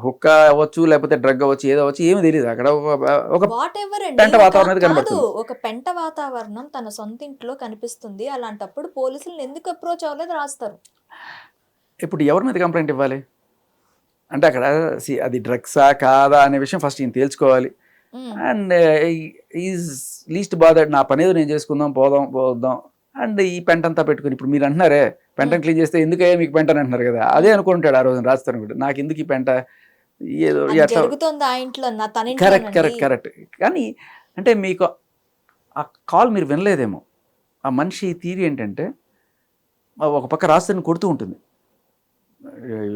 హుక్క అవ్వచ్చు, లేకపోతే డ్రగ్ అవ్వచ్చు, ఏదో అవ్వచ్చు, ఏమీ తెలియదు. అక్కడ ఒక వాట్ ఎవర్ అండి. పెంట వాతావరణం అనేది కాదు, కనబడుతుంది. ఒక పెంట వాతావరణం తన సొంత ఇంట్లో కనిపిస్తుంది. అలాంటప్పుడు పోలీసులను ఎందుకు అప్రోచ్ అవ్వలేదు రాస్తారు. ఇప్పుడు ఎవరి మీద కంప్లైంట్ ఇవ్వాలి అంటే అక్కడ అది డ్రగ్సా కాదా అనే విషయం ఫస్ట్ ఈయన తేల్చుకోవాలి. అండ్ ఈజ్ లీస్ట్ బాదర్డ్, నా పని ఏదో నేను చేసుకుందాం, పోదాం అండ్ ఈ పెంట అంతా పెట్టుకుని, ఇప్పుడు మీరు అంటున్నారే పెంటను క్లీన్ చేస్తే ఎందుకే మీకు పెంట అని అంటున్నారు కదా, అదే అనుకుంటాడు ఆ రోజు రాస్తాను కూడా, నాకు ఎందుకు ఈ పెంట ఏదో ఎట్లా జరుగుతుంది ఆ ఇంట్లో, నా తన కరెక్ట్. కానీ అంటే మీకు ఆ కాల్ మీరు వినలేదేమో. ఆ మనిషి థియరీ ఏంటంటే ఒక పక్క రాస్తాను కొడుతూ ఉంటుంది,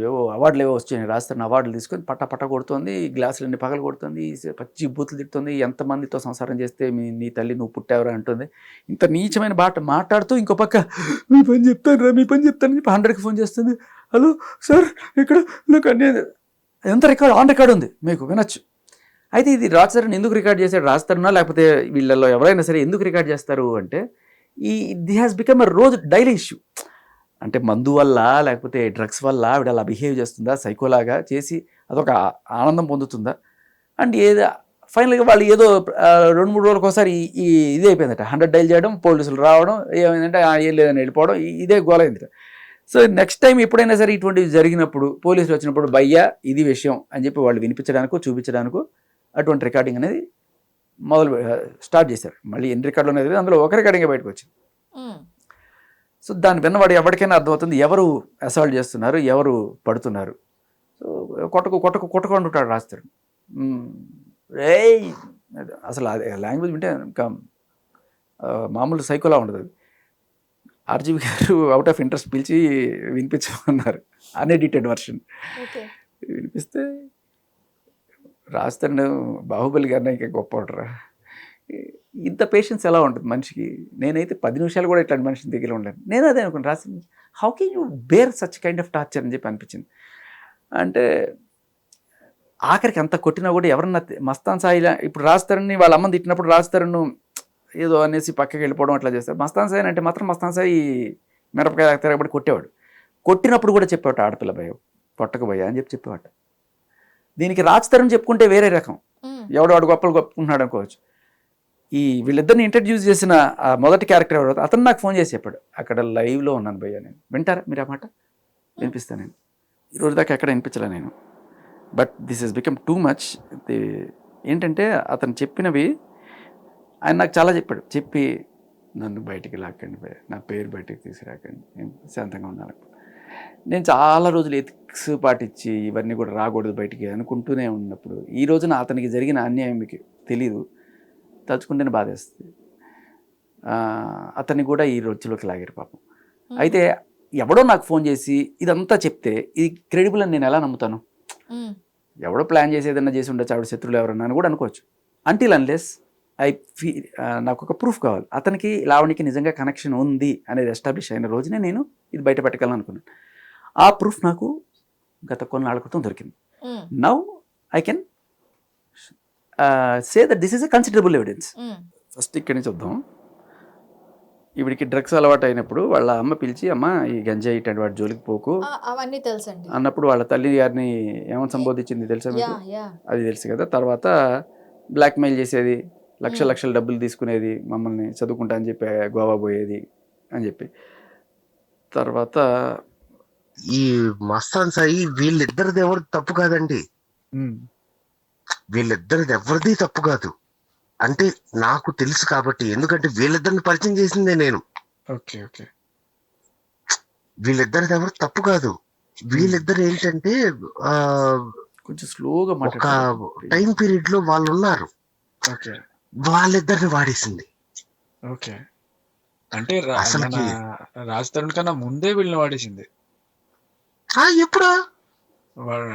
ఏవో అవార్డులు ఏవో వచ్చాయి, రాస్తాను అవార్డులు తీసుకొని పట్ట కొడుతుంది, గ్లాసులన్నీ పగలు కొడుతుంది, పచ్చి బూతులు తిడుతుంది, ఎంతమందితో సంసారం చేస్తే నీ తల్లి నువ్వు పుట్టావరా అంటుంది. ఇంత నీచమైన మాట్లాడుతూ ఇంకో పక్క మీ పని చెప్తాను చెప్పి 100కి ఫోన్ చేస్తుంది. హలో సార్, ఇక్కడ నాకు అన్నీ ఎంత ఆన్ రికార్డ్ ఉంది, మీకు వినొచ్చు. అయితే ఇది రాజారావు ఎందుకు రికార్డ్ చేశాడు, రాస్తారన్నా లేకపోతే వీళ్ళల్లో ఎవరైనా సరే ఎందుకు రికార్డ్ చేస్తారు అంటే, ది హ్యాస్ బికమ్ ఎ రోజు డైలీ ఇష్యూ. అంటే మందు వల్ల లేకపోతే డ్రగ్స్ వల్ల ఆవిడ అలా బిహేవ్ చేస్తుందా, సైకోలాగా చేసి అదొక ఆనందం పొందుతుందా, అండ్ ఫైనల్గా వాళ్ళు ఏదో 2-3 రోజులకు ఒకసారి ఇదే అయిపోయిందట, 100 డైల్ చేయడం, పోలీసులు రావడం, ఏమైందంటే ఏం లేదని వెళ్ళిపోవడం, ఇదే గోలైందట. సో నెక్స్ట్ టైం ఎప్పుడైనా సరే ఇటువంటివి జరిగినప్పుడు, పోలీసులు వచ్చినప్పుడు భయ్యా ఇది విషయం అని చెప్పి వాళ్ళు వినిపించడానికో చూపించడానికో అటువంటి రికార్డింగ్ అనేది స్టార్ట్ చేశారు. మళ్ళీ ఎన్ని రికార్డులు అనేది అందులో ఒక రికార్డింగ్ బయటకు వచ్చింది. సో దాన్ని విన్నవాడు ఎవరికైనా అర్థమవుతుంది ఎవరు అసాల్ట్ చేస్తున్నారు, ఎవరు పడుతున్నారు. సో కొట్టకు అంటుంటాడు రాస్తాడు. అసలు అదే లాంగ్వేజ్ వింటే ఇంకా మామూలు సైకోలా ఉండదు. ఆర్జీవి గారు అవుట్ ఆఫ్ ఇంట్రెస్ట్ పిలిచి వినిపించమన్నారు, అన్ఎడిటెడ్ వర్షన్ వినిపిస్తే రాస్తాడు. బాహుబలి గారిని ఇంకా గొప్ప ఇంత పేషెన్స్ ఎలా ఉంటుంది మనిషికి. నేనైతే 10 నిమిషాలు కూడా ఇట్లాంటి మనిషిని దగ్గర ఉండలేను. నేను అదే అనుకున్నాను, రాసింది how can you bear such kind of torture అని చెప్పి అనిపించింది. అంటే ఆఖరికి అంత కొట్టినా కూడా ఎవరన్నా మస్తాన్ సాయిలా, ఇప్పుడు రాస్తారని వాళ్ళ అమ్మని తిట్టినప్పుడు రాస్తారను ఏదో అనేసి పక్కకి వెళ్ళిపోవడం అట్లా చేస్తారు. మస్తాన్ సాయి అంటే మాత్రం మస్తాన్ సాయి మిరపకాయ తిరగబడి కొట్టేవాడు. కొట్టినప్పుడు కూడా చెప్పేవాడు ఆడపిల్ల భయం కొట్టకపోయా అని చెప్పేవాడు. దీనికి రాజతరుణ్ చెప్పుకుంటే వేరే రకం, ఎవడు గొప్పలు గొప్పుకుంటున్నాడు అనుకోవచ్చు. వీళ్ళిద్దరిని ఇంట్రడ్యూస్ చేసిన ఆ మొదటి క్యారెక్టర్ ఎవరు, అతను నాకు ఫోన్ చేసి చెప్పాడు, అక్కడ లైవ్లో ఉన్నాను భయ్యా నేను, వింటారా మీరు ఆ మాట? వినిపిస్తాను. నేను ఈరోజు దాకా ఎక్కడ వినిపించలే నేను, but this is become too much. ఏంటంటే అతను చెప్పినవి ఆయన నాకు చాలా చెప్పాడు. చెప్పి నన్ను బయటికి లాక్కండి భయ్యా, నా పేరు బయటికి తీసుకురాకండి, నేను శాంతంగా ఉన్నాను. నేను చాలా రోజులు ఎథిక్స్ పాటించి ఇవన్నీ కూడా రాకూడదు బయటికి అనుకుంటూనే ఉన్నప్పుడు ఈ రోజున అతనికి జరిగిన అన్యాయం మీకు తెలీదు, తలుచుకుంటేనే బాధేస్తుంది. అతన్ని కూడా ఈ రోజులోకి లాగారు పాపం. అయితే ఎవడో నాకు ఫోన్ చేసి ఇదంతా చెప్తే ఇది క్రెడిబుల్ అని నేను ఎలా నమ్ముతాను? ఎవడో ప్లాన్ చేసి ఏదన్నా చేసి ఉండొచ్చు, ఆవిడ శత్రువులు ఎవరన్నా అని కూడా అనుకోవచ్చు. అంటిల్ అన్లెస్ నాకు ఒక ప్రూఫ్ కావాలి, అతనికి లావణ్యకి నిజంగా కనెక్షన్ ఉంది అనేది ఎస్టాబ్లిష్ అయిన రోజునే నేను ఇది బయట పెట్టగలను అనుకున్నాను. ఆ ప్రూఫ్ నాకు గత కొన్నాళ్ళ క్రితం దొరికింది. Now I can say that this is a considerable evidence. First ఇక్కడి నుంచి వద్దాం. ఇవిడికి డ్రగ్స్ అలవాటు అయినప్పుడు వాళ్ళ అమ్మ పిలిచి, అమ్మ ఈ గంజాయి ఇటువంటి వాటి జోలికి పోకు అవన్నీ తెలుసండి అన్నప్పుడు వాళ్ళ తల్లి గారిని ఏమని సంబోధించింది తెలుసా మీకు? అది తెలుసు కదా. తర్వాత బ్లాక్మెయిల్ చేసేది, లక్షల డబ్బులు తీసుకునేది, మమ్మల్ని చదువుకుంటా అని చెప్పి గోవా పోయేది అని చెప్పి. తర్వాత ఈ మస్తాన్ సాయి వీళ్ళిద్దరిది ఎవరు తప్పు కాదండి, వీళ్ళిద్దరిది ఎవరిది తప్పు కాదు. అంటే నాకు తెలుసు కాబట్టి, ఎందుకంటే వీళ్ళిద్దరిని పరిచయం చేసిందే నేను. వీళ్ళిద్దరిది ఎవరు తప్పు కాదు. వీళ్ళిద్దరు ఏంటంటే కొంచెం స్లోగా ఒక టైం పీరియడ్ లో వాళ్ళు ఉన్నారు, వాళ్ళిద్దరిని వాడేసింది. అంటే అసలు రాజ్ తరుణ్ కన్నా ముందే వీళ్ళని వాడేసింది. ఎప్పుడు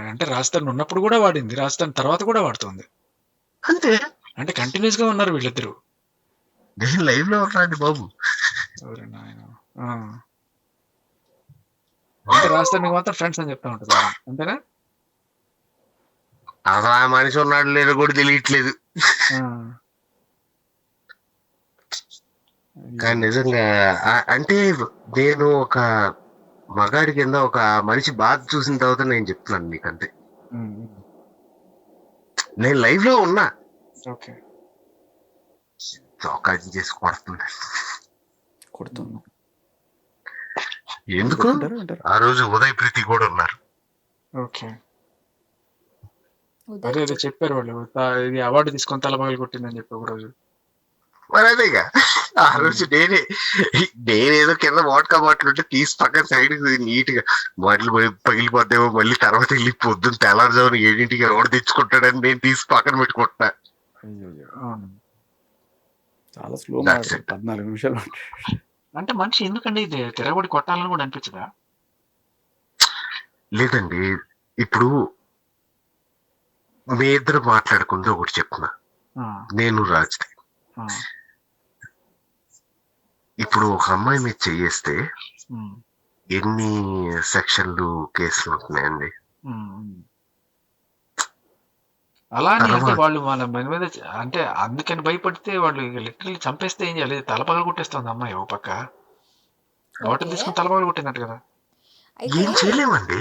అంటే రాజ్ తరుణ్ ఉన్నప్పుడు కూడా వాడింది, రాజ్ తరుణ్ తర్వాత కూడా వాడుతుంది అంతే. అంటే కంటిన్యూస్ గా ఉన్నారు వీళ్ళిద్దరు. నేను లైవ్ లో ఉన్నాండి బాబు. అంటే రాజ్ తరుణ్ మాత్రం ఫ్రెండ్స్ అని చెప్తా ఉంటుంది అంతేనా? అసలు ఆ మనిషి ఉన్నాడు లేదో కూడా తెలియట్లేదు. కానీ నిజంగా అంటే నేను ఒక మగాడి కింద ఒక మనిషి బాధ చూసిన తర్వాత నేను చెప్తున్నాను మీకు అంతే. నేను లైవ్ లో ఉన్నా, ఓకే. చౌకాజీ చేసి కొడుతుంది. కొడుతుంది. ఎందుకు కొట్టుకుంటారు అంటారు. ఆ రోజు ఉదయ్ ప్రీతి కూడా ఉన్నారు. ఓకే. ఉదయ్ అదే అదే చెప్పారు వాళ్ళు. ఇది అవార్డు తీసుకొని తలపగలు కొట్టిందని చెప్పి ఒక రోజు. మరి అదేగా ఆ రోజు నేనేదో కింద వాటకా బాటిల్ ఉంటే తీసి పక్కన సైడ్ నీట్ గా బాటిల్ పగిలిపోద్దేమో, మళ్ళీ తర్వాత వెళ్ళి పొద్దున్న తెల్లారుజామున 7ంటికి ఎవడు తెచ్చుకుంటాడని నేను తీసి పక్కన పెట్టుకుంటున్నా. అయ్యయ్యో. అవును. చాలా స్లో That's మాట్లాడు. 14 నిమిషాలు మాట్లాడు. అంటే మనిషి ఎందుకండి ఇది తిరగబడి కొట్టాలని కూడా అనిపించదా? లేదండి, ఇప్పుడు మీ ఇద్దరు మాట్లాడుకుంటూ ఒకటి చెప్తున్నా, ఆ, నేను రాజ్ది. ఆ, ఇప్పుడు ఒక అమ్మాయి మీద చేయేస్తే ఉమ్, ఎన్ని సెక్షన్లు కేసులు ఉంటున్నాయండి. ఉమ్. అలా అని అంటే వాళ్ళు మన మీద అంటే అందుకని భయపడితే వాళ్ళు లిటరల్లీ చంపేస్తే ఏం చేయాలి? తలపగలు కొట్టేస్తుంది అమ్మాయి ఒక పక్క. Bottle okay. తీసుకుని తలపగలు కొట్టినట్టు కదా. అయితే ఏం చేయలేమండి.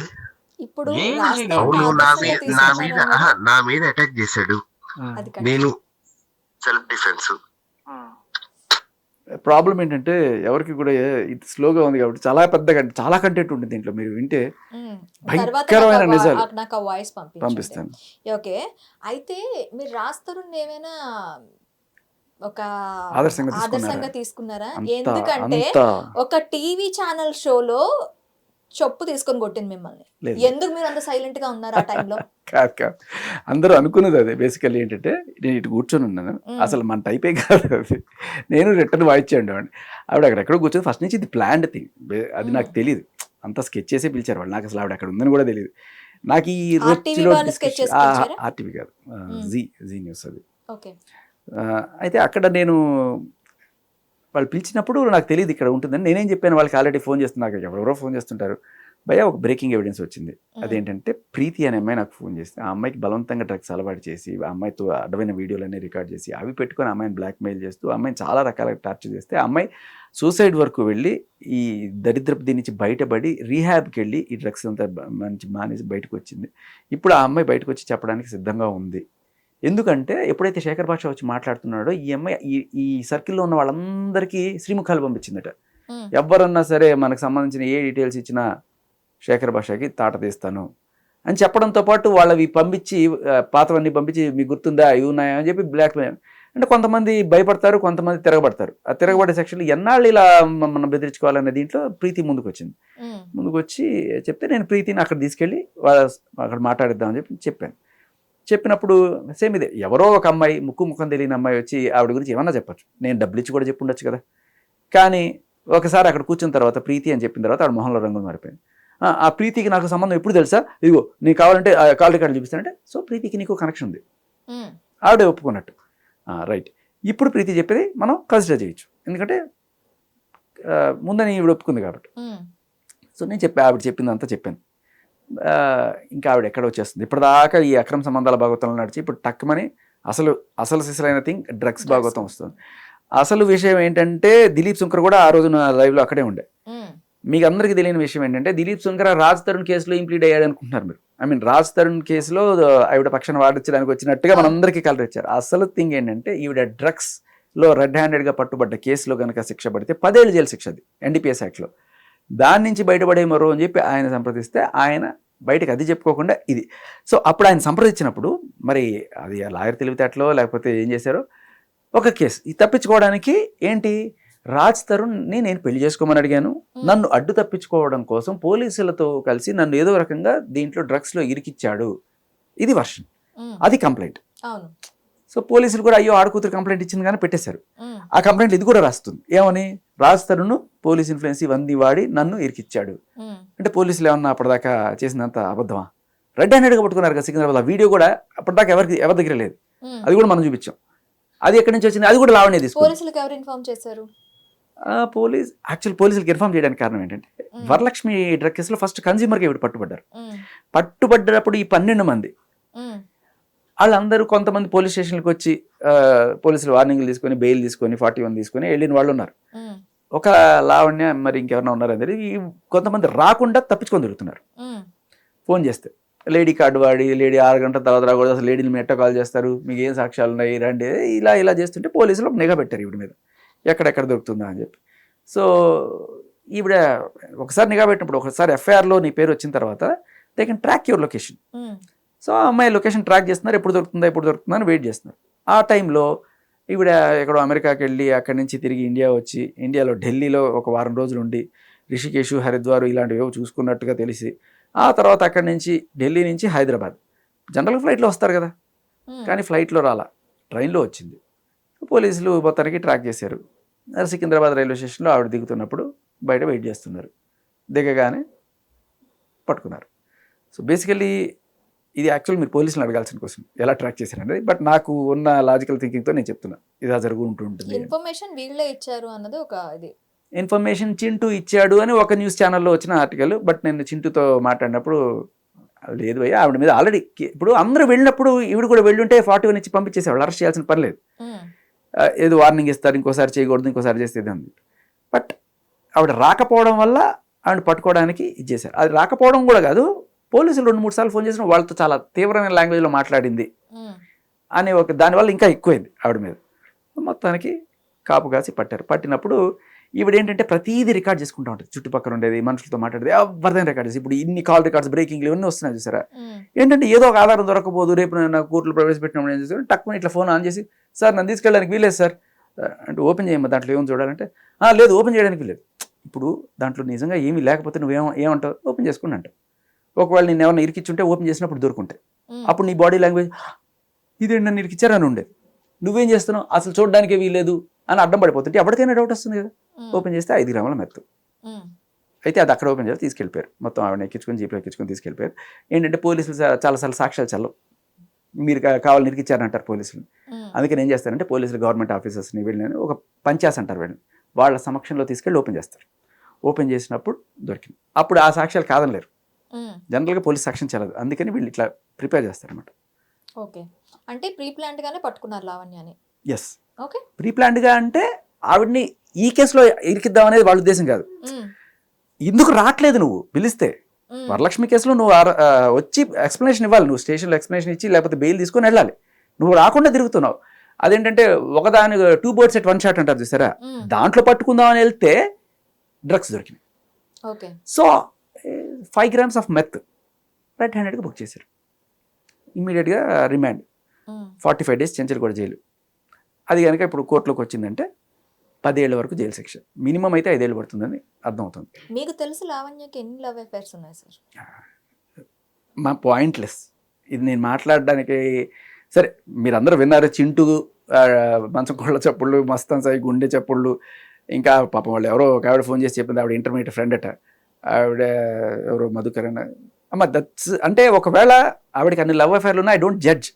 ఇప్పుడు ఏం రాజ్ చేయలేము. అవును, తరుణ్ ఆదర్శంగా తీసుకుంటారన్నారు. నా మీద అటాక్ చేశాడు, ఉమ్, అది కరెక్ట్. నేను సెల్ఫ్ డిఫెన్స్. ఉమ్, ప్రాబ్లం ఏంటంటే ఎవరికి కూడా ఇది స్లోగా ఉంది కాబట్టి చాలా కంటెంట్ ఉంటుంది దీంట్లో. మీరు వింటే తర్వాత భయంకరమైన నిజాలు నాకు ఆ వాయిస్ పంపించండి. పంపిస్తాను. ఓకే. అయితే మీరు రాజ్ తరుణ్ ఏమైనా ఒక ఆదర్శంగా తీసుకున్నారా? అంత ఎందుకంటే అంత ఒక టీవీ ఛానల్ షోలో చెప్పు తీసుకొని కొట్టింది మిమ్మల్ని. లేదు. ఎందుకు మీరు అంత సైలెంట్ గా ఉన్నారు ఆ టైంలో? కాదు అందరూ అనుకున్నది అదే. బేసికల్లీ ఏంటంటే నేను ఇటు కూర్చొని ఉన్నాను, అసలు మన టైపే కాదు అది. నేను రిటర్న్ వాయిచ్చాను అండి. ఆవిడ అక్కడెక్కడో కూర్చొని ఫస్ట్ నుంచి ఇది ప్లాన్డ్ థింగ్, అది నాకు తెలియదు. అంతా స్కెచ్ చేసే పిలిచారు వాళ్ళు. నాకు అసలు ఆవిడ అక్కడ ఉందని కూడా తెలియదు. నాకు ఈ RTV వాళ్ళు sketch చేసి పిలిచారా? ఆర్టీవీ కాదు, జీ న్యూస్ అది. ఓకే. అయితే అక్కడ నేను వాళ్ళు పిలిచినప్పుడు నాకు తెలియదు ఇక్కడ ఉంటుందని. నేనేం చెప్పాను వాళ్ళకి, ఆల్రెడీ ఫోన్ చేస్తున్నారు, ఎవరెవరో ఫోన్ చేస్తుంటారు. భయ్యా ఒక బ్రేకింగ్ ఎవిడెన్స్ వచ్చింది. అదేంటంటే ప్రీతి అనే అమ్మాయి నాకు ఫోన్ చేస్తే ఆ అమ్మాయికి బలవంతంగా డ్రగ్స్ అలవాటు చేసి ఆ అమ్మాయితో అడ్డమైన వీడియోలన్నీ రికార్డ్ చేసి అవి పెట్టుకొని అమ్మాయిని బ్లాక్మెయిల్ చేస్తూ అమ్మాయిని చాలా రకాల టార్చర్ చేస్తే ఆ అమ్మాయి సూసైడ్ వరకు వెళ్ళి ఈ దరిద్రపు దీని నుంచి బయటపడి రీహాబ్కి వెళ్ళి ఈ డ్రగ్స్ అంతా మంచి మానేసి బయటకు వచ్చింది. ఇప్పుడు ఆ అమ్మాయి బయటకు వచ్చి చెప్పడానికి సిద్ధంగా ఉంది. ఎందుకంటే ఎప్పుడైతే శేఖర్ భాష వచ్చి మాట్లాడుతున్నాడో ఈ అమ్మాయి ఈ సర్కిల్లో ఉన్న వాళ్ళందరికీ శ్రీముఖాలు పంపించిందట. ఎవరన్నా సరే మనకు సంబంధించిన ఏ డీటెయిల్స్ ఇచ్చినా శేఖర్ భాషకి తాట తీస్తాను అని చెప్పడంతో పాటు వాళ్ళవి పంపించి పాతవన్నీ పంపించి మీకు గుర్తుందా ఇవి ఉన్నాయా అని చెప్పి బ్లాక్మెయిల్. అంటే కొంతమంది భయపడతారు, కొంతమంది తిరగబడతారు. ఆ తిరగబడే సెక్షన్లు ఎన్నాళ్ళు ఇలా మనం బెదిరించుకోవాలనే దీంట్లో ప్రీతి ముందుకు వచ్చింది. ముందుకు వచ్చి చెప్తే నేను ప్రీతిని అక్కడ తీసుకెళ్ళి అక్కడ మాట్లాడిద్దామని చెప్పి చెప్పాను. చెప్పినప్పుడు సేమ్ ఇదే, ఎవరో ఒక అమ్మాయి ముఖం తెలియని అమ్మాయి వచ్చి ఆవిడ గురించి ఏమన్నా చెప్పచ్చు, నేను డబ్బులు ఇచ్చి కూడా చెప్పి ఉండొచ్చు కదా. కానీ ఒకసారి అక్కడ కూర్చున్న తర్వాత ప్రీతి అని చెప్పిన తర్వాత ఆవిడ మొహంలో రంగులు మారిపోయింది. ఆ ప్రీతికి నాకు సంబంధం ఎప్పుడు తెలుసా, ఇదిగో నీకు కావాలంటే కాల్ రికార్డు చూపిస్తానంటే, సో ప్రీతికి నీకు కనెక్షన్ ఉంది, ఆవిడే ఒప్పుకున్నట్టు. రైట్, ఇప్పుడు ప్రీతి చెప్పేది మనం కన్సిడర్ చేయొచ్చు, ఎందుకంటే ముందని ఈవిడ ఒప్పుకుంది కాబట్టి. సో నేను ఆవిడ చెప్పిందంతా చెప్పాను. ఇంకా ఆవిడ ఎక్కడ వచ్చేస్తుంది. ఇప్పటిదాకా ఈ అక్రమ సంబంధాల భాగవతంలో నడిచి ఇప్పుడు టక్మని అసలు సిసలైన థింగ్ డ్రగ్స్ భాగవతం వస్తుంది. అసలు విషయం ఏంటంటే దిలీప్ శంకర్ కూడా ఆ రోజున లైవ్లో అక్కడే ఉండే. మీకు అందరికీ తెలియని విషయం ఏంటంటే దిలీప్ శంకర్ రాజ్ తరుణ్ కేసులో ఇంప్లీడ్ అయ్యాడు అనుకుంటున్నారు మీరు. రాజ్ తరుణ్ కేసులో ఆవిడ పక్షాన వాడించడానికి వచ్చినట్టుగా మనందరికీ కలర్ ఇచ్చారు. అసలు థింగ్ ఏంటంటే ఈవిడ డ్రగ్స్లో రెడ్ హ్యాండెడ్గా పట్టుబడ్డ కేసులో కనుక శిక్ష పడితే 10 ఏళ్ళు జైలు శిక్ష, అది NDPS యాక్ట్లో. దాని నుంచి బయటపడే మరో అని చెప్పి ఆయన సంప్రదిస్తే ఆయన బయటకు అది చెప్పుకోకుండా ఇది. సో అప్పుడు ఆయన సంప్రదించినప్పుడు మరి అది లాయర్ తెలివితేటలో లేకపోతే ఏం చేశారో ఒక కేసు ఇది తప్పించుకోవడానికి ఏంటి, రాజ్ తరుణ్ని నేను పెళ్లి చేసుకోమని అడిగాను, నన్ను అడ్డు తప్పించుకోవడం కోసం పోలీసులతో కలిసి నన్ను ఏదో రకంగా దీంట్లో డ్రగ్స్లో ఇరికిచ్చాడు, ఇది వర్షన్, అది కంప్లైంట్. సో పోలీసులు కూడా అయ్యో ఆడకూతురు కంప్లైంట్ ఇచ్చింది కానీ పెట్టేశారు. ఆ కంప్లైంట్ ఇది కూడా రాస్తుంది ఏమని, రాజ్ తరుణ్ పోలీస్ ఇన్ఫ్లుయెన్స్ ఇవన్నీ వాడి నన్ను ఇరికిచ్చాడు. అంటే పోలీసులు ఏమన్నా అప్పటిదాకా చేసినంత అబద్ధమా? రెడ్ హ్యాండెడ్గా పట్టుకున్నారు కదా సికింద్రాబాద్. వీడియో కూడా అప్పటిదాకా ఎవరి దగ్గర లేదు, అది కూడా మనం చూపించాం. అది ఎక్కడి నుంచి వచ్చింది, అది కూడా లావణ్య తీసుకుంది. పోలీసులకు ఇన్ఫార్మ్ చేయడానికి కారణం ఏంటంటే వరలక్ష్మి డ్రగ్ కేసులో ఫస్ట్ కన్జ్యూమర్కి ఇవి పట్టుబడ్డప్పుడు ఈ 12 మంది వాళ్ళందరూ కొంతమంది పోలీస్ స్టేషన్కి వచ్చి పోలీసులు వార్నింగ్లు తీసుకొని బెయిల్ తీసుకొని 41 తీసుకొని వెళ్ళిన వాళ్ళు ఉన్నారు. ఒక లావణ్య మరి ఇంకెవరన్నా ఉన్నారు అనేది, కొంతమంది రాకుండా తప్పించుకొని తిరుగుతున్నారు ఫోన్ చేస్తే. లేడీ కార్డు వాడి లేడీ 6 గంటల తర్వాత రాకూడదు, అసలు లేడీని ఎట్ట కాల్ చేస్తారు, మీకు ఏం సాక్ష్యాలు ఉన్నాయి రండి, ఇలా చేస్తుంటే పోలీసులు నిఘా పెట్టారు ఈవిడ మీద, ఎక్కడెక్కడ దొరుకుతుందా అని చెప్పి. సో ఈవిడ ఒకసారి నిఘా పెట్టినప్పుడు, ఒకసారి ఎఫ్ఐఆర్లో నీ పేరు వచ్చిన తర్వాత they can track your location. So ఆ అమ్మాయి లొకేషన్ ట్రాక్ చేస్తున్నారు, ఎప్పుడు దొరుకుతుందా అని వెయిట్ చేస్తున్నారు. ఆ టైంలో ఈవిడ ఎక్కడో అమెరికాకి వెళ్ళి అక్కడి నుంచి తిరిగి ఇండియా వచ్చి, ఇండియాలో ఢిల్లీలో ఒక వారం రోజులు ఉండి రిషికేశు, హరిద్వార్ ఇలాంటివి చూసుకున్నట్టుగా తెలిసి, ఆ తర్వాత అక్కడి నుంచి ఢిల్లీ నుంచి హైదరాబాద్ జనరల్ ఫ్లైట్లో వస్తారు కదా, కానీ ఫ్లైట్లో రాలా, ట్రైన్లో వచ్చింది. పోలీసులు మొత్తానికి ట్రాక్ చేశారు. సికింద్రాబాద్ రైల్వే స్టేషన్లో ఆవిడ దిగుతున్నప్పుడు బయట వెయిట్ చేస్తున్నారు. దిగగానే పట్టుకున్నారు. సో బేసికలీ ఇది యాక్చువల్ మీరు పోలీసులు అడగాల్సిన క్వశ్చన్, ఎలా ట్రాక్ చేశారండి. బట్ నాకు ఉన్న లాజికల్ థింకింగ్తో నేను చెప్తున్నా, ఇలా జరుగుతుంటుంది. ఇన్ఫర్మేషన్ వీళ్ళే ఇచ్చారు అన్నది ఒక ఇది. ఇన్ఫర్మేషన్ చింటూ ఇచ్చాడు అని ఒక న్యూస్ ఛానల్లో వచ్చిన ఆర్టికల్. బట్ నేను చింటూతో మాట్లాడినప్పుడు లేదు భయ్య, ఆవిడ మీద ఆల్రెడీ ఇప్పుడు అందరూ వెళ్ళినప్పుడు ఈవిడ కూడా వెళ్ళుంటే 41 ఇచ్చి పంపించేసేవాళ్ళు, అరెస్ట్ చేయాల్సిన పని లేదు. ఏదో వార్నింగ్ ఇస్తారు, ఇంకోసారి చేయకూడదు, ఇంకోసారి చేసేది అంది. బట్ ఆవిడ రాకపోవడం వల్ల ఆవిడ పట్టుకోవడానికి ఇచ్చేసారు. అది రాకపోవడం కూడా కాదు, పోలీసులు 2-3 సార్లు ఫోన్ చేసిన వాళ్ళతో చాలా తీవ్రమైన లాంగ్వేజ్లో మాట్లాడింది అనే ఒక దానివల్ల ఇంకా ఎక్కువైంది ఆవిడ మీద. మొత్తానికి కాపు కాసి పట్టారు. పట్టినప్పుడు ఈవిడ ఏంటంటే ప్రతిదీ రికార్డ్ చేసుకుంటూ ఉంటుంది, చుట్టుపక్కల ఉండేది, మనుషులతో మాట్లాడేది ఎవరిదైనా రికార్డ్ చేసి. ఇప్పుడు ఇన్ని కాల్ రికార్డ్స్, బ్రేకింగ్లు ఇవన్నీ వస్తున్నాయి చూసారా. ఏంటంటే ఏదో ఒక ఆధారం దొరకపోదు, రేపు నాకు కోర్టులో ప్రవేశపెట్టినప్పుడు ఏం చేస్తాను, టక్కుని ఇట్లా ఫోన్ ఆన్ చేసి, సార్ నన్ను తీసుకెళ్ళడానికి వీలేదు సార్ అంటే, ఓపెన్ చేయమ్మా దాంట్లో ఏమో చూడాలంటే, లేదు ఓపెన్ చేయడానికి వీలేదు. ఇప్పుడు దాంట్లో నిజంగా ఏమీ లేకపోతే ఏమంటావు, ఓపెన్ చేసుకుని అంటావు. ఒకవేళ నేను ఏమన్నా ఇరికిచ్చుంటే ఓపెన్ చేసినప్పుడు దొరుకుంటాయి. అప్పుడు నీ బాడీ లాంగ్వేజ్ ఇదేంటి నన్ను ఇరికిచ్చారని ఉండేది, నువ్వేం చేస్తున్నావు అసలు చూడడానికే వీలేదు అని అడ్డం పడిపోతుంటే ఎవరికైనా డౌట్ వస్తుంది కదా. ఓపెన్ చేస్తే 5 గ్రాముల మెత్తు. అయితే అది అక్కడ ఓపెన్ చేసి తీసుకెళ్ళిపోయారు. మొత్తం ఆవిడ ఎక్కించుకొని జీప్లో ఎక్కించుకొని తీసుకెళ్ళిపోయారు. ఏంటంటే పోలీసులు చాలాసార్లు సాక్ష్యాలు చల్లవు, మీరు కావాలని ఇరికిచ్చారంటారు పోలీసులు. అందుకని ఏం చేస్తారంటే పోలీసులు గవర్నమెంట్ ఆఫీసర్స్ని వీళ్ళని ఒక పంచాస్ అంటారు, వీళ్ళని వాళ్ళ సమక్షంలో తీసుకెళ్ళి ఓపెన్ చేస్తారు. ఓపెన్ చేసినప్పుడు దొరికింది. అప్పుడు ఆ సాక్ష్యాలు కాదనలేరు, జనరల్గా పోలీస్ సాక్ష్యం చెల్లదు. అందుకని వీళ్ళు ఇట్లా ప్రిపేర్ చేస్తారనమాట. ఓకే, అంటే ప్రీ ప్లాన్డ్ గానే పట్టుకున్నారు లావణ్యని. ఎస్, ఓకే, ప్రీ ప్లాన్డ్గా అంటే ఆవిడ్ని ఈ కేసులో ఇరికిద్దాం అనేది వాళ్ళ ఉద్దేశం కాదు. ఎందుకు రావట్లేదు నువ్వు పిలిస్తే, వరలక్ష్మి కేసులో నువ్వు వచ్చి ఎక్స్ప్లెనేషన్ ఇవ్వాలి, నువ్వు స్టేషన్లో ఎక్స్ప్లెనేషన్ ఇచ్చి లేకపోతే బెయిల్ తీసుకొని వెళ్ళాలి. నువ్వు రాకుండా తిరుగుతున్నావు. అదేంటంటే ఒకదాని 2 birds at 1 shot అంటారు చూసారా, దాంట్లో పట్టుకుందామని వెళ్తే డ్రగ్స్ దొరికినాయి. Okay, so 5 grams of meth red హ్యాండెడ్గా బుక్ చేశారు. ఇమ్మీడియట్గా రిమాండ్ 45 days చెంచల్గూడ జైలు. అది కనుక ఇప్పుడు కోర్టులోకి వచ్చిందంటే 10 ఏళ్ల వరకు జైలు శిక్ష, మినిమం అయితే 5 ఏళ్ళు పడుతుందని అర్థమవుతుంది. మీకు తెలుసు లావణ్యకి ఎన్ని లవ్ అఫైర్స్ ఉన్నాయి సార్? మా పాయింట్లెస్ ఇది నేను మాట్లాడడానికి. సరే మీరందరూ విన్నారు, చింటూ మంచం కోళ్ళ చప్పుళ్ళు, మస్తాన్ సాయి గుండె చప్పుళ్ళు, ఇంకా పాపం వాళ్ళు ఎవరో ఒక ఆవిడ ఫోన్ చేసి చెప్పింది, ఆవిడ ఇంటర్మీడియట్ ఫ్రెండ్ అట, ఆవిడ ఎవరో మధుకరణ అమ్మ. దట్స్ అంటే ఒకవేళ ఆవిడకి అన్ని లవ్ అఫైర్లు ఉన్నాయి, ఐ డోంట్ జడ్జ్.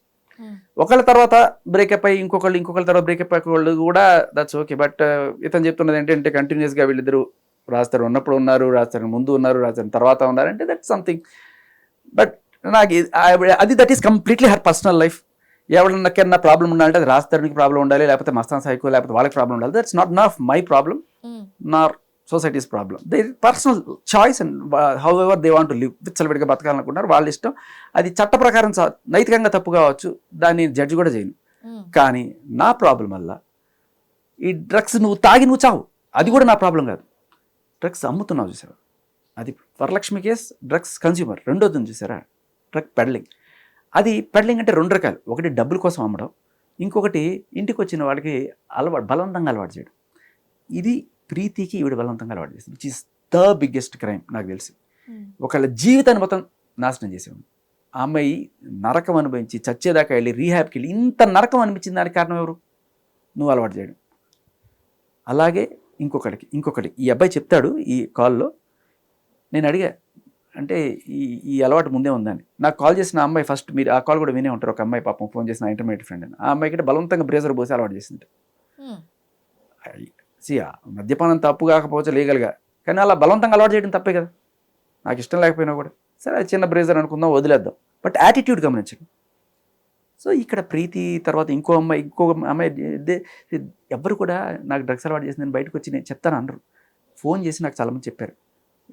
ఒకళ్ళ తర్వాత బ్రేకప్ అయ్యి ఇంకొకళ్ళ తర్వాత బ్రేకప్ అయ్యే వాళ్ళు కూడా దట్స్ ఓకే. బట్ ఇతను చెప్తున్నది ఏంటంటే కంటిన్యూస్గా వీళ్ళిద్దరు రాస్తారు ఉన్నప్పుడు ఉన్నారు, రాస్తారు ముందు ఉన్నారు, రాస్తారు తర్వాత ఉన్నారంటే దట్ సంథింగ్. బట్ నాకు అది that is completely her personal life. ఎవరికన్నా ప్రాబ్లం ఉండాలంటే అది రాస్తానికి ప్రాబ్లం ఉండాలి, లేకపోతే మస్తాన్ సైకో లేకపోతే వాళ్ళకి ప్రాబ్లం ఉండాలి. That's not not my problem, nor society's problem. They personal choice and however they want to live. విచ్చలవిడిగా బతకాలనుకుంటున్నారు, వాళ్ళ ఇష్టం. అది చట్ట ప్రకారం నైతికంగా తప్పు కావచ్చు, దాన్ని జడ్జి కూడా చేయను. కానీ నా ప్రాబ్లం వల్ల ఈ డ్రగ్స్ నువ్వు తాగి నువ్వు చావు, అది కూడా నా ప్రాబ్లం కాదు. డ్రగ్స్ అమ్ముతున్నావు చూసారా, అది వరలక్ష్మి కేస్ డ్రగ్స్ కన్స్యూమర్. రెండోది ఉంది చూసారా, డ్రగ్ పెడ్లింగ్. అది పెడ్లింగ్ అంటే 2 రకాలు, ఒకటి డబ్బుల కోసం అమ్మడం, ఇంకొకటి ఇంటికి వచ్చిన వాళ్ళకి బలవంతంగా అలవాటు చేయడం. ఇది ప్రీతికి ఈవిడ బలవంతంగా అలవాటు చేస్తుంది, which is the biggest crime నాకు తెలిసి. ఒకళ్ళ జీవితాన్ని మొత్తం నాశనం చేసేవాడు. ఆ అమ్మాయి నరకం అనుభవించి చచ్చేదాకా వెళ్ళి రీహాబ్కి వెళ్ళి ఇంత నరకం అనిపించింది, దానికి కారణం ఎవరు? నువ్వు అలవాటు చేయడం. అలాగే ఇంకొకటి ఈ అబ్బాయి చెప్తాడు ఈ కాల్లో. నేను అడిగా, అంటే ఈ అలవాటు ముందే ఉందని. నాకు కాల్ చేసిన అమ్మాయి ఫస్ట్, మీరు ఆ కాల్ కూడా వినే ఉంటారు, ఒక అమ్మాయి పాపం ఫోన్ చేసిన ఇంటర్మీడియట్ ఫ్రెండ్ అని. ఆ అమ్మాయికి అంటే బలవంతంగా బ్రేజర్ పోసి అలవాటు చేసింది. మద్యపానం తప్పు కాకపోవచ్చు లీగల్గా, కానీ అలా బలవంతంగా అలవాటు చేయడం తప్పే కదా, నాకు ఇష్టం లేకపోయినా కూడా. సరే అది చిన్న బ్రేజర్ అనుకుందాం, వదిలేద్దాం. బట్ యాటిట్యూడ్ గమనించండి. సో ఇక్కడ ప్రీతి తర్వాత ఇంకో అమ్మాయి ఎవ్వరు కూడా నాకు డ్రగ్స్ అలవాటు చేసి నేను బయటకు వచ్చి నేను చెప్తాను అనరు. ఫోన్ చేసి నాకు చాలామంది చెప్పారు,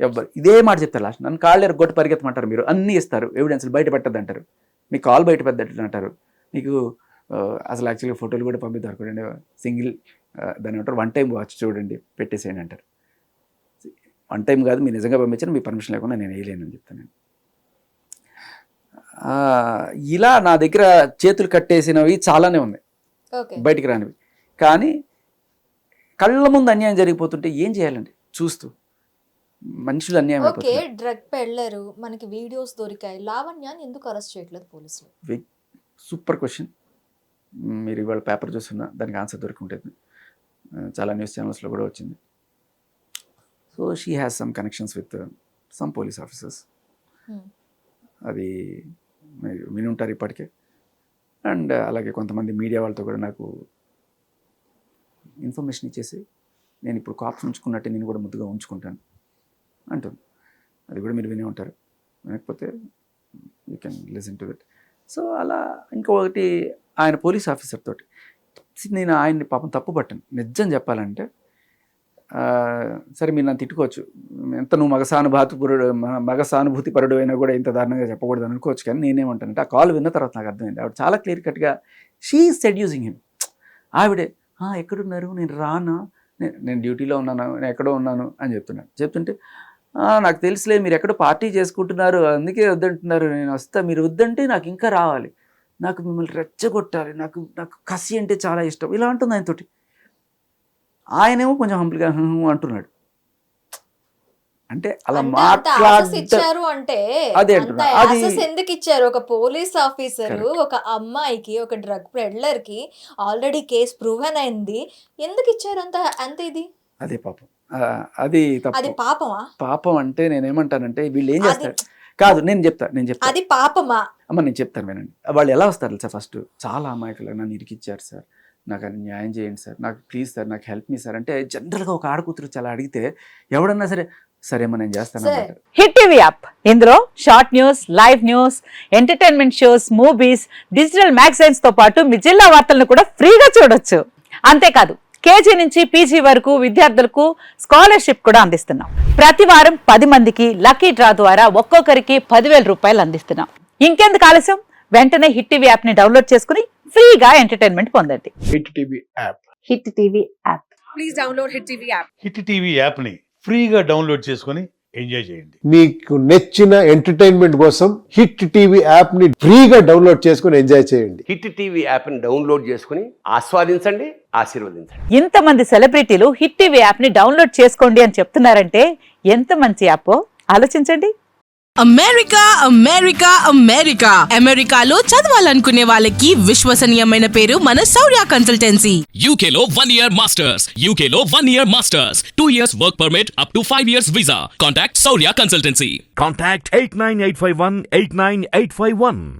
ఎవ్వరు ఇదే మాట చెప్తారు లాస్ట్. నన్ను కాళ్ళు ఎరగొట్టి పరిగెత్తమంటారు, మీరు అన్నీ ఇస్తారు, ఎవిడెన్స్లు బయట పెట్టద్దు అంటారు, మీ కాల్ బయట పెట్టద్దు అంటారు, మీకు అసలు యాక్చువల్గా ఫోటోలు కూడా పంపిద్దారు చూడండి, సింగిల్ దాని ఏమంటారు వన్ టైం వాచ్ చూడండి పెట్టేసేయండి అంటారు. వన్ టైం కాదు, మీరు నిజంగా పంపించారు, మీ పర్మిషన్ లేకుండా నేను వేయలేనని చెప్తాను నేను. ఇలా నా దగ్గర చేతులు కట్టేసినవి చాలానే ఉన్నాయి ఓకే. బయటికి రానివి. కానీ కళ్ళ ముందు అన్యాయం జరిగిపోతుంటే ఏం చేయాలండి చూస్తూ? మనుషులు అన్యాయం ఓకే, అయిపోతున్నారు. డ్రగ్ పెళ్ళరు, మనకి వీడియోస్ దొరికాయి, లావణ్యాన్ని ఎందుకు అరెస్ట్ చేయట్లేదు పోలీసులు? Super question. మీరు ఇవాళ పేపర్ చూస్తున్నా దానికి ఆన్సర్ దొరికి ఉంటుంది, చాలా న్యూస్ ఛానల్స్లో కూడా వచ్చింది. So she has some connections with some police officers, అది మీరు విని ఉంటారు ఇప్పటికే. అండ్ అలాగే కొంతమంది మీడియా వాళ్ళతో కూడా నాకు ఇన్ఫర్మేషన్ ఇచ్చేసి, నేను ఇప్పుడు కాప్స్ ఉంచుకున్నట్టే నేను కూడా ముద్దుగా ఉంచుకుంటాను అంటుంది. అది కూడా మీరు వినే ఉంటారు, వినకపోతే you can listen to it. So అలా ఇంకొకటి ఆయన పోలీస్ ఆఫీసర్ తోటి నేను ఆయన్ని పాపం తప్పు పట్టాను నిజం చెప్పాలంటే. సరే మీరు నన్ను తిట్టుకోవచ్చు, ఎంత నువ్వు మగ సానుభూతి పరుడు అయినా కూడా ఇంత దారుణంగా చెప్పకూడదు అనుకోవచ్చు. కానీ నేనేమంటానంటే ఆ కాల్ విన్న తర్వాత నాకు అర్థమైంది, ఆవిడ చాలా క్లియర్ కట్గా షీ సెడ్యూసింగ్ హిమ్. ఆవిడే ఎక్కడున్నారు, నేను రానా, నేను డ్యూటీలో ఉన్నాను, నేను ఎక్కడో ఉన్నాను అని చెప్తుంటే నాకు తెలుసులే మీరు ఎక్కడో పార్టీ చేసుకుంటున్నారు అందుకే వద్దంటున్నారు, నేను వస్తా, మీరు వద్దంటే నాకు ఇంకా రావాలి, నాకు మిమ్మల్ని రెచ్చగొట్టాలి, నాకు కసి అంటే చాలా ఇష్టం, ఇలా అంటుంది ఆయనతోటి. ఆయనేమో కొంచెం హంపుల్గా అంటున్నాడు. అంటే అలా ఇచ్చారు అంటే అదే అది ఎందుకు ఇచ్చారు? ఒక పోలీస్ ఆఫీసర్ ఒక అమ్మాయికి, ఒక డ్రగ్ పెడ్లర్ కి ఆల్రెడీ కేసు ప్రూవెన్ అయింది, ఎందుకు ఇచ్చారు అంత ఇది? అదే పాపం, అది తప్పు. అది పాపమా? పాపం అంటే నేనేమంటానంటే వీళ్ళు ఏం చేస్తారు కాదు, నేను చెప్తా అది పాపమా? అమ్మ నేను చెప్తాను వినండి. వాళ్ళు ఎలా వస్తారు సార్, ఫస్ట్ చాలా అమాయకులు నన్ను ఇరికిచ్చారు సార్, నాకు అది న్యాయం చేయండి సార్, నాకు ప్లీజ్ సార్, నాకు హెల్ప్ మీ సార్ అంటే జనరల్గా ఒక ఆడకూతురు చాలా అడిగితే ఎవడన్నా సరేమ్మా నేను చేస్తాను. హిట్ టీవీ యాప్, ఇందులో short news, live news, entertainment shows, movies, digital magazines తో పాటు మీ జిల్లా వార్తలను కూడా ఫ్రీగా చూడొచ్చు. అంతేకాదు కేజీ నుంచి పీజీ వరకు విద్యార్థులకు స్కాలర్షిప్ కూడా అందిస్తున్నాం. ప్రతి వారం 10 మందికి లక్కీ డ్రా ద్వారా ఒక్కొక్కరికి 10,000 రూపాయలు అందిస్తున్నాం. ఇంకెందుకు ఆలస్యం, వెంటనే హిట్ టీవీ యాప్ ని డౌన్లోడ్ చేసుకుని ఫ్రీగా ఎంటర్టైన్మెంట్ పొందండి. Hit TV app, hit TV app please download hit TV app. Hit TV app ని ఫ్రీగా డౌన్లోడ్ చేసుకొని ఎంజాయ్ చేయండి. మీకు నచ్చిన ఎంటర్టైన్మెంట్ కోసం హిట్ టీవీ యాప్ ని ఫ్రీగా డౌన్లోడ్ చేసుకొని ఎంజాయ్ చేయండి. హిట్ టీవీ యాప్ ని డౌన్లోడ్ చేసుకుని ఆస్వాదించండి, ఆశీర్వదించండి. ఇంతమంది సెలబ్రిటీలు హిట్ టీవీ యాప్ ని డౌన్లోడ్ చేసుకోండి అని చెప్తున్నారంటే ఎంత మంచి యాప్ ఆలోచించండి. అమెరికా అమెరికా అమెరికా అమెరికాలో చదవాలనుకునే వాళ్ళకి విశ్వసనీయమైన పేరు మన శౌర్య కన్సల్టెన్సీ. UK లో 1 year masters, UK లో 1 year masters, 2 years work permit up to 5 years visa. Contact Saurya Consultancy. Contact 89851 89851.